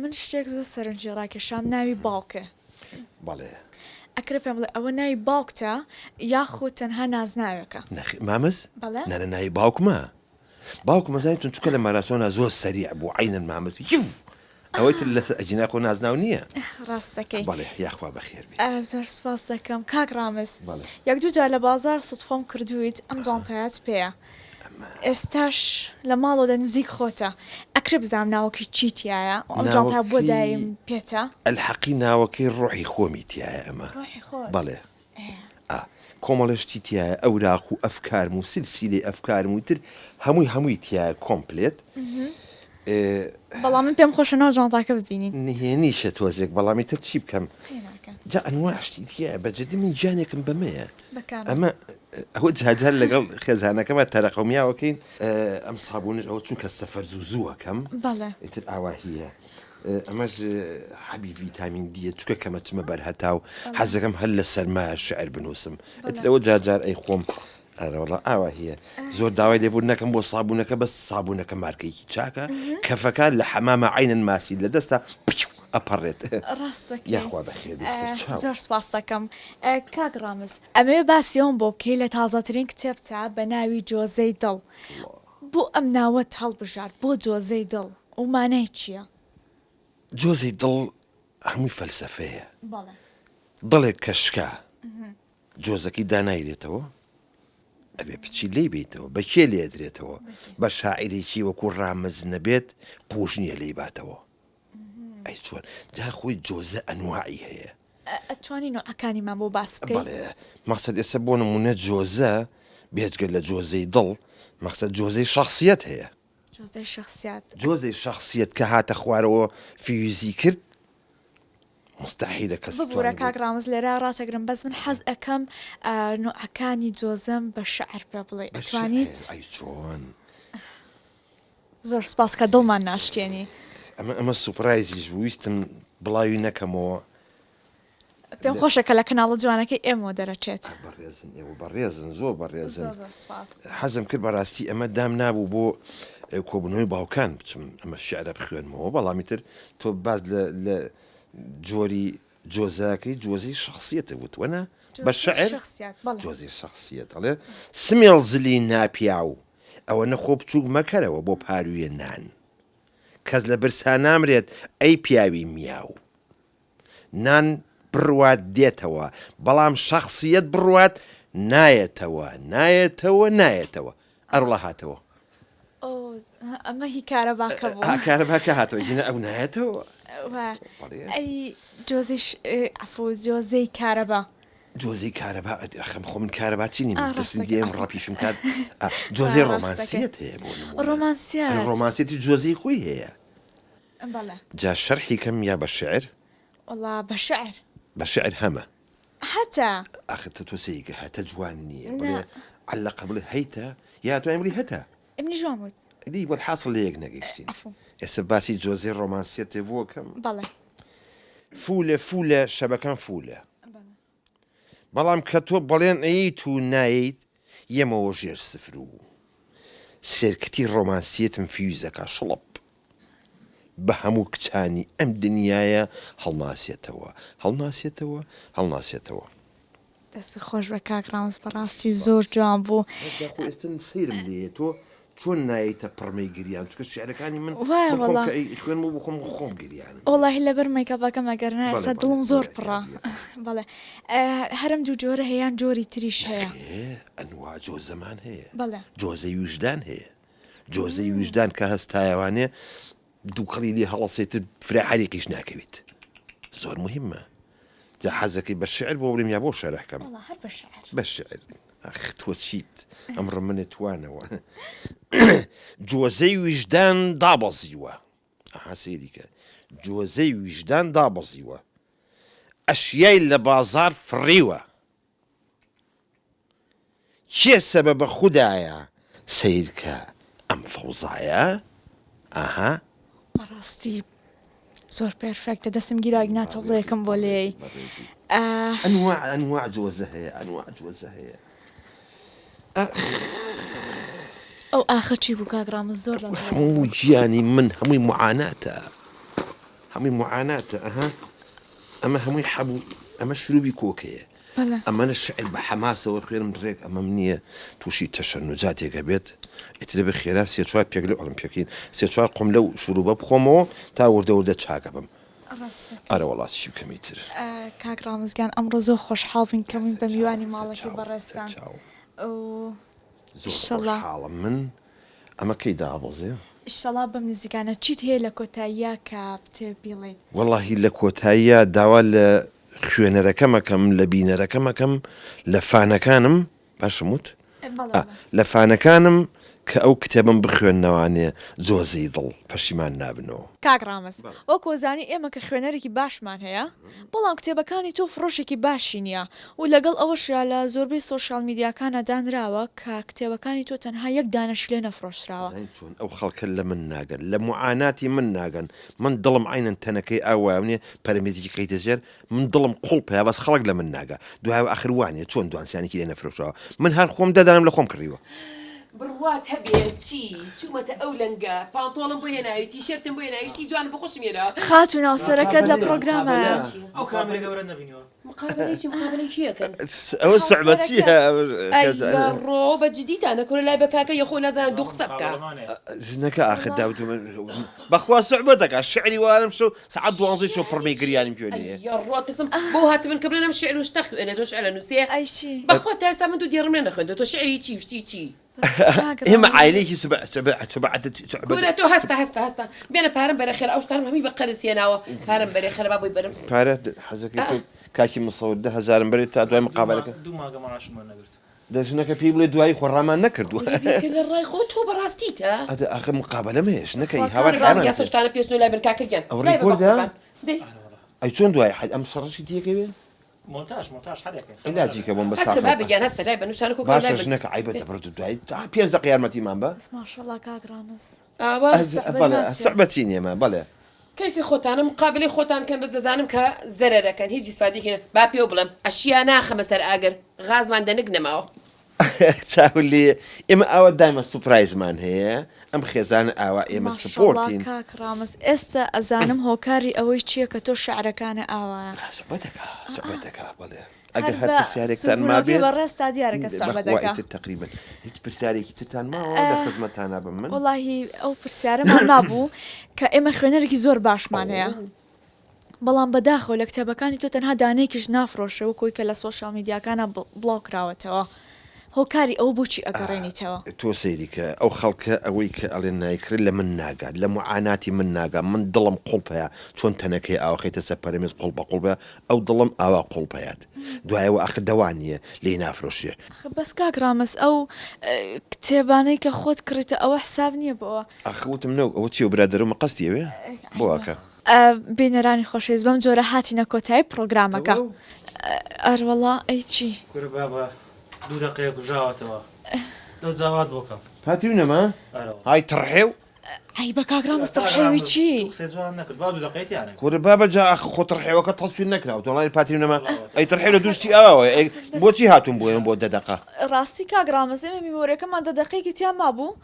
من شتێک زۆر سەرنجی ڕاکێشام ناوی باوکە بەڵێ ئەکرێ پێم بڵێ ئەوە ناوی باوکتە یاخود تەنها نازناوێکە مامز بەڵێ نانە ناوی باوکمە باوکمە زانیتون چونکە لە ماراسۆنا زۆر سەریع بوو عینەن مامز ئەوەی تر لە ئەجینا خۆ نازناو نییە ڕاستەکەی بەڵێ یاخوا بەخێر بێت زۆر سپاس دەکەم کاک ڕامز بەڵێ. یەک دوو جار لە بازار سوتفۆم کردویت ئەم جانتایات پێەیە ئێستاش لە ماڵەوە نزیک خۆتە ئەکرێ بزانام ناوەکی چیتیایە ئەم جانتا بۆ دایم پێتە ئەلحەقی ناوەکەی ڕۆحی خۆمی تایە ئەمە ڕۆحی خۆت بەڵێ کۆمەڵشتی تایە ئەوراق و ئەفکارم و سلسیلەی ئەفکارم و تر هەمووی تایە کۆمپلێت بەڵام من پێم خۆشە ناو جانتاکە ببینین نهێنیشە تۆزێک بەڵامی تر چی بکەم خێناکە جا ئەنواشتی تایە بەجددی من جانێکم بەمەیە بەکار ئەمە ئەوە جاجار لەگەڵ خێزانەکەمە تەرەقەمیاوەکەین ئەم سابوونش ئەوە چونکە سەفەر زووەکەم بەڵێ ئیتر ئاواهیە ئەمەش حەبی ڤیتامین دیە چکە کەمە چمە بەرهەتا و حەزەکەم هەر لە سەرمایە شعر بنووسم ئەترەوە جاجار ئەی خۆم ئەرەوەڵە ئاوا هەیە زۆر داوای لێبوو نەکەم بۆ سابوونەکە بەس سابوونەکە مارکەیەکی چاکە کەفەکان لە حەمامە عینەن ماسی لە دەستا ئەپەڕێت ڕاستەکەی یاخوا بەخێر زۆر سپاس دەکەم کاک ڕامز ئەمەوێ باسیەوەم بۆ بکەی لە تازەترین کتێبتا بە ناوی جۆزەی دڵ بۆ ئەم ناوەت هەڵبژار بۆ جۆزەی دڵ و مانای چییە؟ جۆزەی دڵ هەمووی فەلسەفەیە بەڵێ دڵێک کەشکا جۆزەکەی دانایرێتەوە ئەبێ پچی لێ بیتەوە بە کێ لێدرێتەوە بە شاعیرێکی وەکو ڕامز نەبێت قوش نییە لێی باتەوە ئەی چۆن جا خۆی جۆزە ئەنواعی هەیە ئەتوانی نوعەکانیمان بۆ باس بکەی بەڵێ مەقسەد ئێستا بۆ نمونە جۆزە بێجگە لە جۆزەی دڵ مەقسەد جۆزەی شخصیەت هەیە جۆزەی شخصیات جۆزەی شخصیەت کە هاتە خوارەوە فیوزی کرد مستحیلە کەس ببوورە کاک ڕامز لێرە ڕاستەگرم بەس من حەز ئەەکەم نوعەکانی جۆزەم بە شعر پێ بڵێ ئەتوانیت ئەی چۆن زۆر سپاس کە دڵمان ناشکێنی ئەمە سوپرایزیش ویستم بڵاوی نەکەمەوە پێم خۆشە کە لە کەناڵە جوانەکەی ئێمە دەرەچێت بەڕێزن ئێوە بەڕێزن زۆر بەڕێزن زۆر سپاس حەزم کرد بەڕاستی ئەمە دام نابوو بۆ کۆبنەوەی باوکان بچم ئەمە شعرە بخوێنمەوە بەڵامی تر تۆ باز لە جۆری جۆزاکەی جۆزەی شخصیەتە وتوەنە بە شعر جۆزی شخصیەت ئەڵێ سمێڵ زلی ناپیا و ئەوە نەخۆ بچووک مەکەرەوە بۆ پارویە نان کەس لە برسا نامرێت ئەی پیاوی میاو نان بڕوات دێتەوە بەڵام شخصیت بڕوات نایەتەوە ئەڕڵە هاتەوە ئەمە هی کارەباکە بوو کارەباکە هاتەوە هینە ئەو نایەتەوە ئەی جۆزەی کارەبا جۆزەی کارەبا خەم خۆ من کارەباچی نیم دەستم دیێم ڕاپیشم کات جۆزەی ڕۆمانسیەت هەیە بۆ ڕۆمانسیەتی جۆزەی خۆی هەیە جا شەرحی کەم یا بە شعر وەڵا بە شعر بە شعر هەمە هەتا ئاخر تۆ سەیکە هەتە جوان نییە بڵێ عەلەقە بڵێ هەیتە یا توانین بڵی هەتا ئەمنی جوان بوت دی وەلحاصل لە یەک نەگەیشتین ئێستا باسی جۆزەی ڕۆمانسیەتێ بۆ کەم بەڵێ فولە شەبەکان فولە بەڵام کە تۆ بەڵێن ئەیت و نایت یەمەوە ژێر سفر و سێرکتی ڕۆمانسیەتم فیوزەکە شڵپ بە هەموو کچانی ئەم دنیاە هەڵناسێتەوە دەست خۆش بە کاک ڕامز بەڕاستی زۆر جوان بوو ئێستا سەیرم لێ تۆ چۆن نایتە پڕمەی گریان چکە شعرەکانی من خوێن بۆ بخۆم خۆم گریانم وڵی لەبەر مەیکەپەکەم ئەگەرنا ئێستا دڵم زۆر پڕە بەڵێ هەرم دوو جۆرە هەیەیان جۆری تریش هەیە ئەنوا جۆزەمان هەیە بەڵێ جۆزەی وجدان هەیە جۆزەی وجدان کە هەستایەوانێ دووکەڵی لێ هەڵەسێتت فرا حەریقیش ناکەویت زۆر مهمە جا حەزەکەی بە شعر بۆ بڵێم یا بۆ شەرەکەم بە شعر تۆ چیت ئەمڕۆ منێت توانەوە جۆزەی ویژدان دابەزیوە ئەها سێریکە جۆزەی ویژدان دابەزیوە ئەشیای لە بازار فڕیوە کێ سەبەبە خودایە سیرکە ئەم فەوزایە ئاها بەڕاستی زۆر پێرفێکتە دەستم گیراگ ناتە بڵێکم بۆ لێی ئەنواع جۆزە هەیە ئەو ئاخە چی بوو کاک ڕامز زۆر هەموو گیانی من هەمووی معاناتە همي معاناة أما همي حبو أما شروبي كوكية بەڵێ أما أنا الشعر بحماسة وخير من ريك أما منية توشي تشنجاتي قبيت اتلي بخيرا سيتشوار بيقلو أولمبيكين سيتشوار قم لو شروبا بخومو تا ورده تشاقبم ڕاستەکە أرى والله شي كميتر کاک ڕامزگان ئەمڕۆ زۆر خۆشحاڵ بین کەمین بە میوانی ماڵەکەی بەڕێستان زۆر حاڵم من أما كيدا أبوزي ئیشەڵا بەم نزیکانە چیت هەیە لە کۆتاییە کە بتێ بیڵێیت والله لە کۆتاییە داوا لە خوێنەرەکەمەکەم لە بینەرەکەمەکەم لە فانەکانم باشموت لە فانەکانم کە ئەو کتێبم بخوێندنەوانێ جۆزەی دڵ پەشیمان نابنەوە کاک ڕامز وە کۆزانی ئێمە کە خوێنەرێکی باشمان هەیە بەڵام کتێبەکانی تۆ فرۆشێکی باشی نییە و لەگەڵ ئەوەشیا لە زۆربەی سۆشال میدیاکانە دانراوە کە کتێبەکانی تۆ تەنها یەک دانەش لێ نەفرۆشراوە چۆن ئەو خەڵکە لە من ناگەن لە معاناتی من ناگەن من دڵم عینەن تەنەکەی ئاوانێ پەرمێزیی قەیتەژێر من دڵم قوڵپەیە بەس خەڵک لە من ناگە دوای ئاخروانێ چۆن دوانسیانێکی لێ نەفرۆشراوە من هەر خۆم دەدانم لە خۆم کڕیوە بڕوات هەبێت چی چوومەتە ئەو لەنگە پانتۆڵم بۆ هێناوی تیشرتم بۆ هێناویشتی جوان بخۆشم هێنا خات و ناوسەرەکەت لە پرۆگرامە ئەو کامێرە گەورە نبینیەوە مقابلێکی مقابلەی کێکەن ئەوە سوعبەتیە ڕۆ بە جدیتانە کورە لای بەکاکە یەخۆ نازانە دوو قسە بکە ژنەکە ئاخر داوت بەخوا سوعبەتەکە شعری وارم شو سعات دوانزەی شو پڕمەی گریانیم پێ نیە ڕۆ تسم بۆ هاتمن کە بڵێنم شعر وش تەخوێنێ تۆ شعر لە نووسێ ئەیچی بەخوا تا ئێستا من دوو دیێڕم نەخوێندە تۆ شعری چی وشتی چی ئێمە عیلێکی کورە تۆ هەستە بێنە پارەم بەرە خێر ئەو شتانم هەمی بە قەرسێناوە پارەم بەرێ خێرە با بۆی بەرم پارە حەزەکەی تۆ کاکی مصور 10,000 بەرێت تا دوای مقابلەکە دوو ماگە ماڕاشمان نەگرت دەژنەکە پێی بڵێ دوایی خۆڕامان نەکردووە لە ڕای خۆ تۆ بەڕاستیتە ئەدە ئاخر مقابلە مێش نەکەی هاوار یاسەشتانە پێشنو لای بن کاکەگیان ئەو ڕێکۆردا ئەی چۆن دوای ئەم شەڕشی تێکەوێ مۆنتاژ هەرێکە علاجیکە بۆم بەس هەستە با بگیان هەستە لای بنووسانە کۆ باشە ژنەکە عیبەتە بڕ دوای تا 5 دقیقە یارمەتیمان بە ماشەڵڵا کاک ڕامز سوعبەتی نیەمە بەڵێ کەیفی خۆتانە مقابلی خۆتان کەم بە زەدانم کە زەرەرەکەن هیچ ئیسفادێکی با پێ بڵم ئەشیا ناخەمە سەر ئاگر غازمان دەنگ نەماوە چاولی ئێمە ئەوە دایمە سوپرایزمان هەیە ئەم خێزانە ئاوا ئێمە سپۆرتین کاک ڕامز ئێستا ئەزانم هۆکاری ئەوەی چییە کە تۆ شعرەکانە ئاوایە سوعبەتەکە بەڵێ ئەگە هەر پرسیارێکتان مابێت بەڕێستا دیارەکە سوعبەتەکە تقریبا هیچ پرسیارێکی ترتان ماوە لە خزمەتانە بم من وڵاهی ئەو پرسیارەمان مابوو کە ئێمە خوێنەرێکی زۆر باشمان هەیە بەڵام بەداخەوە لە کتێبەکانی تۆ تەنها دانەیەکیش نافرۆشەوە کۆی کە لە سۆشال میدیاکانە بڵاوکراوەتەوە هۆکاری ئەو بۆچی ئەگەڕێنیتەوە تۆ سەیریکە ئەو خەڵکە ئەوەی کە ئەڵێن نایکرد لە من ناگات لە معاناتی من ناگات من دڵم قوڵپەیە چۆن تەنەکەی ئاوەخیتە سەر پەرمێز قوڵ بە قوڵبە ئەو دڵم ئاوا قوڵپەیات دوایەوە ئەخ دەوانیە لێی نافرۆشیە بەس کاک ڕامز ئەو کتێبانەی کە خۆت کڕیتە ئەوە حساب نییە بەوە ئەخوتم نەو ئەوە چی و برادرمە قەستیەوێ بۆکە بینەرانی خۆشێز بەم جۆرە هاتیە کۆتایی پرۆگرامەکە ئەروەڵا ئەی چی کورە بابە دوو دقەیە کوژاوەتەوە لەو جاوات بۆکەم هاتی نەما های تڕحێو ئەی بە کاک ڕامز تڕحێوی چی قسەی جوان نەکرد با دوو دقەیەتیانە کورە بابە جا ئەخ خۆ تڕحێوەکە تەڵسوین نەکراوە تۆڵی پاتی نەما ئەی تڕحێ لە دوشتی ئەوە بۆچی هاتوون بۆیان بۆ 10 دقە ڕاستی کاک ڕامز ئێمە میمۆرەکەمان 10 دقەیەکی تیان مابوو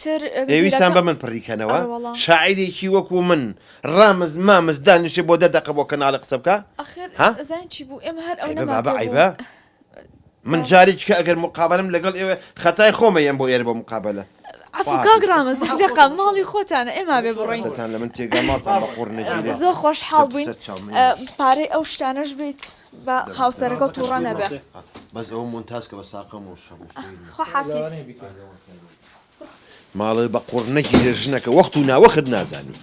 تر ئێویستان بە من پڕیکەنەوە شاعیرێکی وەکو من ڕامز مامز دانیشێ بۆ 10 دقە بۆ کەناڵە قسە بکە ئەخر زین چی بوو ئێمە هەر ئەو بابە عیبە من جارێک کە ئەگەر مقابلم لەگەڵ ئێوە خەتای خۆمە یەم بۆ ئێرە بۆ مقابلە عفو کاک ڕامز دقە ماڵی خۆتانە ئێمە بێ بڕۆین خۆتان لە من تێگەماڵتان بە قوڕنەگیرە زۆر خۆشحاڵ بووین پارەی ئەو شتانەش بیت بە هاوسەرەکە و تووڕە نەبێ بەس ئەوە مۆنتاژکە بە ساقەم و شەڕ خۆ حافیز ماڵی بە قوڕنەگیرە ژنەکە وەخت و ناوەخت نازانی